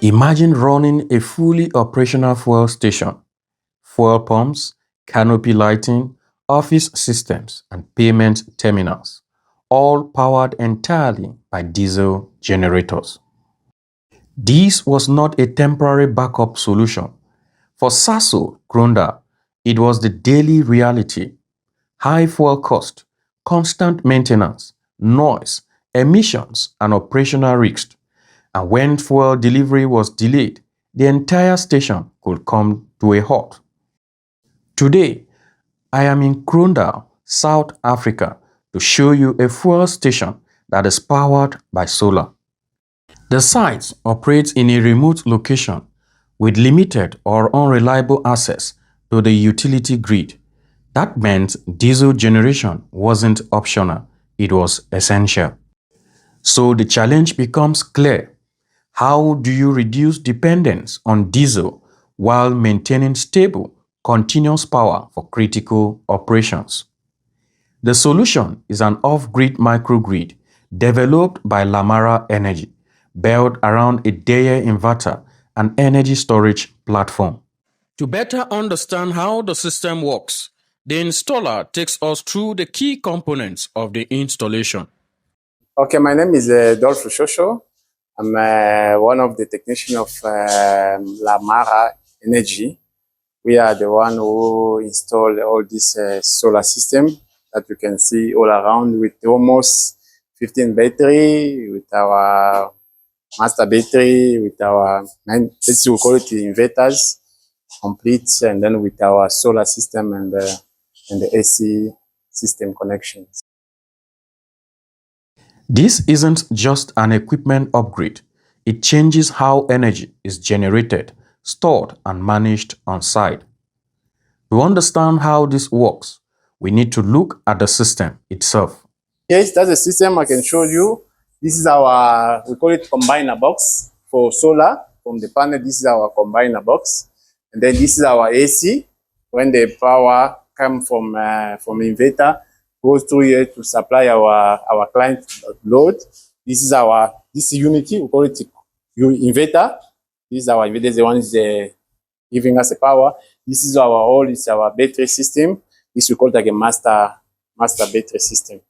Imagine running a fully operational fuel station, fuel pumps, canopy lighting, office systems, and payment terminals, all powered entirely by diesel generators. This was not a temporary backup solution. For Sasol Kroondal, it was the daily reality: high fuel cost, constant maintenance, noise, emissions, and operational risks. And when fuel delivery was delayed, the entire station could come to a halt. Today, I am in Kroondal, South Africa, to show you a fuel station that is powered by solar. The site operates in a remote location with limited or unreliable access to the utility grid. That meant diesel generation wasn't optional, it was essential. So the challenge becomes clear. How do you reduce dependence on diesel while maintaining stable, continuous power for critical operations? The solution is an off-grid microgrid developed by Plamara Energy, built around a Deye inverter and energy storage platform. To better understand how the system works, the installer takes us through the key components of the installation. Okay, my name is Dolph Shosho. I'm one of the technicians of Plamara Energy. We are the one who installed all this solar system that you can see all around, with almost 15 battery, with our master battery, with our, let's we call it the inverters, complete, and then with our solar system and the AC system connections. This isn't just an equipment upgrade. It changes how energy is generated, stored, and managed on site. To understand how this works, we need to look at the system itself. Yes, that's the system I can show you. This is our, we call it combiner box for solar. From the panel, this is our combiner box. And then this is our AC. When the power comes from inverter, goes through here to supply our client load. This is our, this unity, we call it inverter. This is our inverter, the one is giving us the power. This is our all, it's our battery system. This we call it like a master battery system.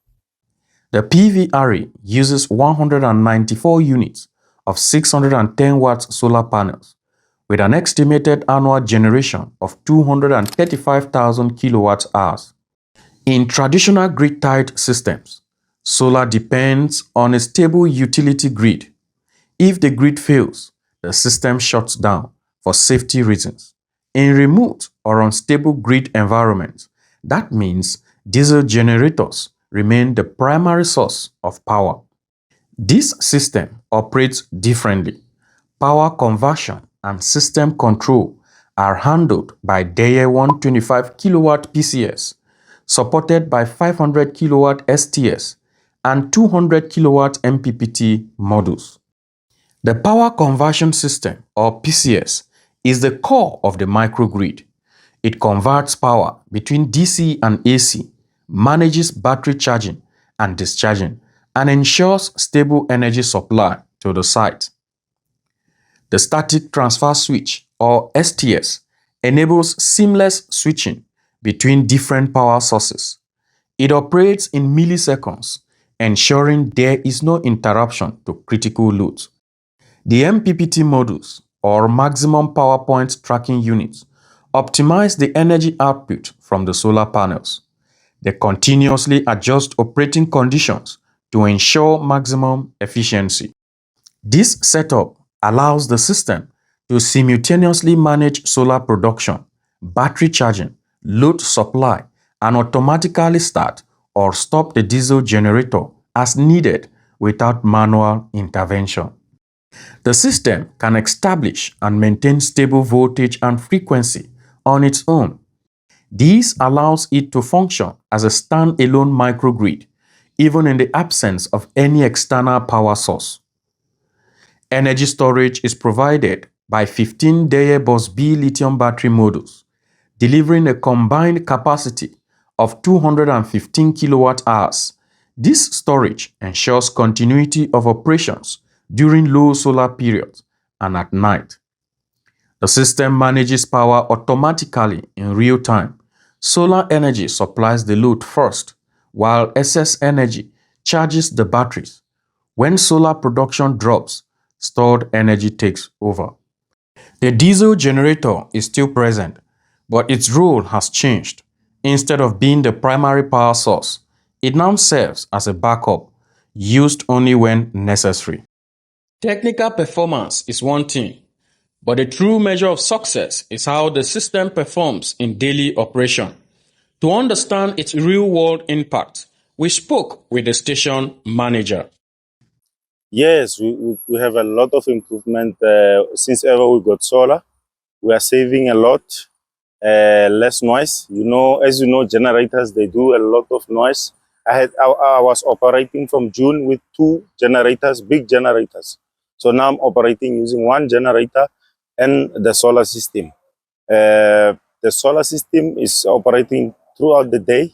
The PV array uses 194 units of 610 watts solar panels with an estimated annual generation of 235,000 kilowatt hours. In traditional grid-tied systems, solar depends on a stable utility grid. If the grid fails, the system shuts down for safety reasons. In remote or unstable grid environments, that means diesel generators remain the primary source of power. This system operates differently. Power conversion and system control are handled by Deye 125 kilowatt PCS, supported by 500 kilowatt STS and 200 kilowatt MPPT modules. The power conversion system, or PCS, is the core of the microgrid. It converts power between DC and AC, manages battery charging and discharging, and ensures stable energy supply to the site. The static transfer switch, or STS, enables seamless switching between different power sources. It operates in milliseconds, ensuring there is no interruption to critical loads. The MPPT modules, or maximum power point tracking units, optimize the energy output from the solar panels. They continuously adjust operating conditions to ensure maximum efficiency. This setup allows the system to simultaneously manage solar production, battery charging, load supply, and automatically start or stop the diesel generator as needed without manual intervention. The system can establish and maintain stable voltage and frequency on its own. This allows it to function as a standalone microgrid, even in the absence of any external power source. Energy storage is provided by 15 Deye Bus B lithium battery modules, delivering a combined capacity of 215 kilowatt hours. This storage ensures continuity of operations during low solar periods and at night. The system manages power automatically in real time. Solar energy supplies the load first, while excess energy charges the batteries. When solar production drops, stored energy takes over. The diesel generator is still present, but its role has changed. Instead of being the primary power source, it now serves as a backup, used only when necessary. Technical performance is one thing, but the true measure of success is how the system performs in daily operation. To understand its real-world impact, we spoke with the station manager. Yes, we have a lot of improvement since ever we got solar. We are saving a lot, less noise. As you know, generators, they do a lot of noise. I was operating from June with 2 generators, big generators. So now I'm operating using 1 generator and the solar system. The solar system is operating throughout the day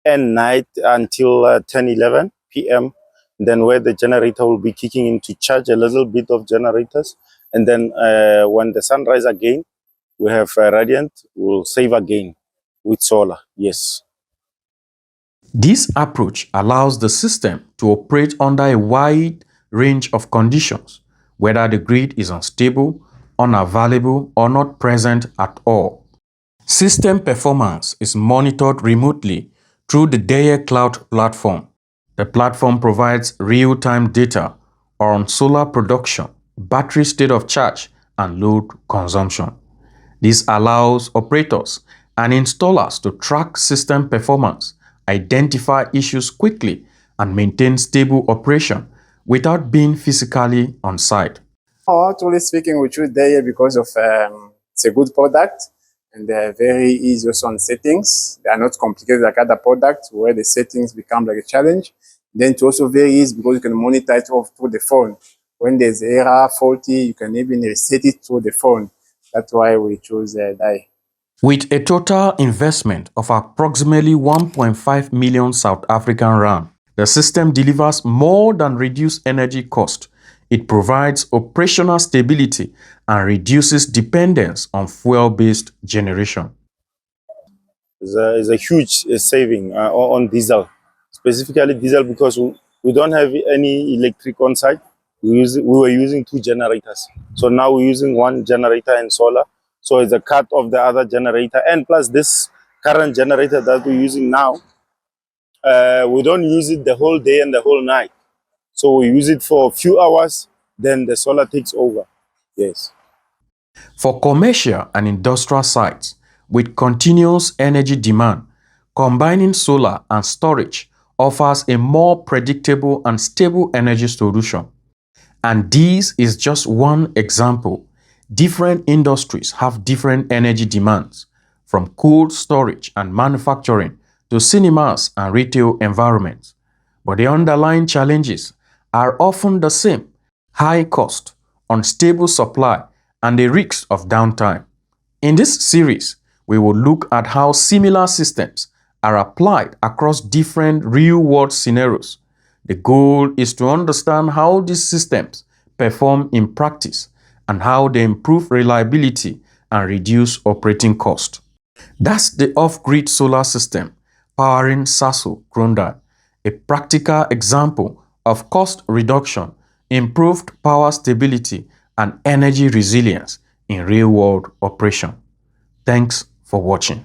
and night until 10, 11 p.m. Then where the generator will be kicking in to charge a little bit of generators. And then when the sun rises again, we have radiant, we'll save again with solar, yes. This approach allows the system to operate under a wide range of conditions, whether the grid is unstable, unavailable, or not present at all. System performance is monitored remotely through the Deye-Cloud platform. The platform provides real-time data on solar production, battery state of charge, and load consumption. This allows operators and installers to track system performance, identify issues quickly, and maintain stable operation without being physically on site. Truly speaking, we choose Deye because of it's a good product and they're very easy also on settings. They are not complicated like other products where the settings become like a challenge. Then it's also very easy because you can monitor it off through the phone. When there's error, faulty, you can even reset it through the phone. That's why we chose Deye. With a total investment of approximately 1.5 million South African rand, the system delivers more than reduced energy cost. It provides operational stability and reduces dependence on fuel-based generation. It's a huge saving on diesel, specifically diesel, because we don't have any electric on site. We were using 2 generators. So now we're using 1 generator and solar. So it's a cut of the other generator. And plus this current generator that we're using now, we don't use it the whole day and the whole night. So we use it for a few hours, then the solar takes over. Yes. For commercial and industrial sites with continuous energy demand, combining solar and storage offers a more predictable and stable energy solution. And this is just one example. Different industries have different energy demands, from cold storage and manufacturing to cinemas and retail environments. But the underlying challenges are often the same: high cost, unstable supply, and the risks of downtime. In this series, we will look at how similar systems are applied across different real-world scenarios. The goal is to understand how these systems perform in practice and how they improve reliability and reduce operating cost. That's the off-grid solar system powering Sasol Kroondal, a practical example of cost reduction, improved power stability, and energy resilience in real-world operation. Thanks for watching.